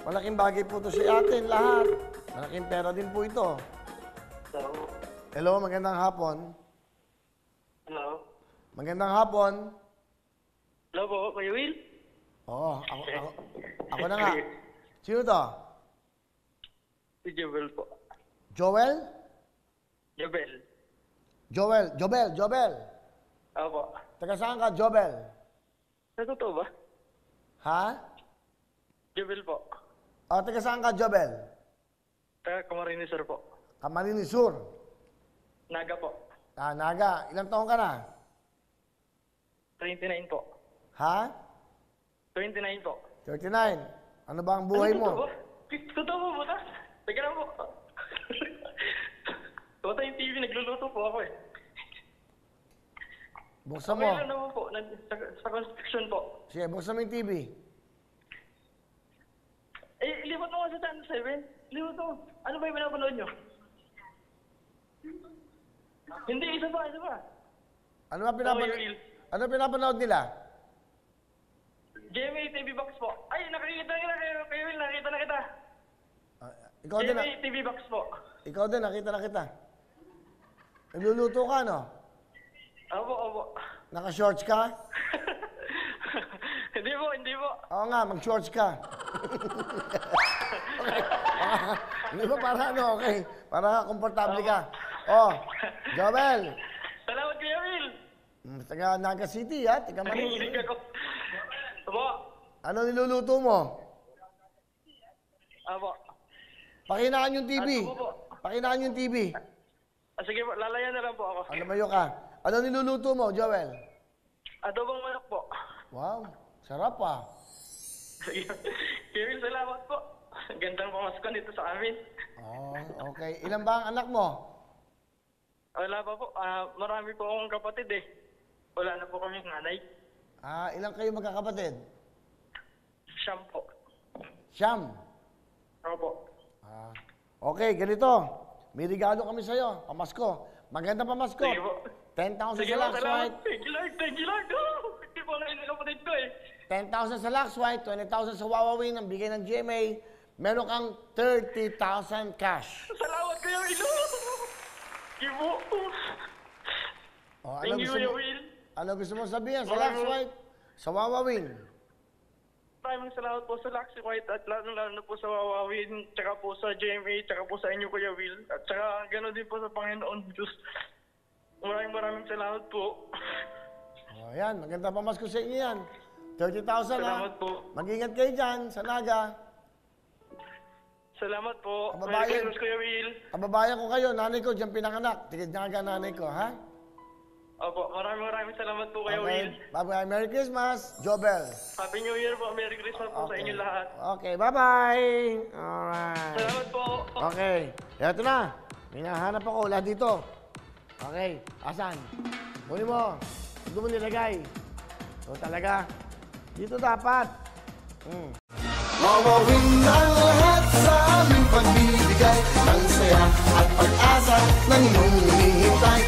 Malaking bagay po ito sa atin lahat. Malaking pera din po ito. Hello? Hello, magandang hapon. Hello? Magandang hapon. Hello po, Kuya Will? Oo, ako na nga. Sino to? Si Jobel po. Joel? Jobel. Jobel. Opo. Taga saan ka, Jobel? Sa totoo ba? Ha? Jobel po. O, taga saan ka, Jobel? Taga Camarines Sur po. Camarines Sur. Naga po. Ah, Naga. Ilang taon ka na? 29 po. Ha? 29 po. 39. Ano ba ang buhay mo? Totoo po ba? Teka lang po. Tuwa yung TV, nagluluto po ako eh. Buksan Okay mo. lang naman po. Sa construction po. Sige, buksan mo yung TV. Lipat mo nga sa channel 7. Lipat mo. Ano ba yung pinapanood nyo? Hindi, isa pa. Ano ba pinapanood? Will. Ano pinapanood nila? GMA TV Box po. Ay, nakikita na Kuya Will, nakita na kita. Ikaw din, GMA TV Box po. ikaw din, nakita na kita. Nagluluto ka, no? Opo. Naka-shorts ka? Hindi po. Oo nga, mag-shorts ka. Okay. Hindi ba para ano, okay? Para komportable ka. Oh, Joel. Salamat Kuya Will. Taga Naga City, ha? Taga Manila. Nanginig ako. Opo. Ano niluluto mo? Opo. Pakinaan yung TV. Ano po? Pakinaan yung TV. Sige po, lalayan na lang po ako. Ano mayo ka? Ano niluluto mo, Joel? Adobong manok po. Wow, sarap ah. Sige. Kuya Will, salamat po. Gandang pamasko dito sa amin. Oh, okay. Ilan ba ang anak mo? Wala pa po. Marami po akong kapatid eh. Wala na po kami nanay. Ilan kayo magkakapatid? Siyam po. Siyam. Opo. Okay, ganito. May regalo kami sa'yo. Pamasko. Magandang pamasko. Sige po. 10,000 Sige sa po, Lux salamat. White. Thank you Lord. Hindi po na yung kapatid ko eh. 10,000 sa Lux White, 20,000 sa Wawawin, ang bigay ng GMA. Meron kang 30,000 cash. Salamat Kuya Will. Sige po. Oh, Thank you Kuya Will. ano gusto mo sabihin sa Lux White? Sa Wawawin? Maraming salamat po sa Lux White at lalo na po sa Wawawin, tsaka po sa GMA, tsaka po sa inyo Kuya Will. At tsaka gano'n din po sa Panginoon Diyos. Maraming salamat po. Oh, yan. Maganda pamasko sa inyo yan. 30,000 ha. Salamat po. Mag-ingat kayo dyan sa Naga. Salamat po. Kababayan. Merry Christmas Kuya Will. Kababayan ko kayo. Nanay ko dyan pinanganak. Tigid Naga nanay ko, ha? Opo, maraming salamat po Kuya Will. Bye-bye. Merry Christmas, Jobel. Happy New Year po. Merry Christmas po sa inyo lahat. Okay, bye-bye. Alright. Salamat po. Okay. Eto na. May nahanap ako. Wala dito. Okay. Asan? Kunin mo. Doon mo nilagay. So talaga. Dito dapat. Wawawin ang lahat sa aming pagbibigay ng saya at pag-asa ng iyong hinihintay.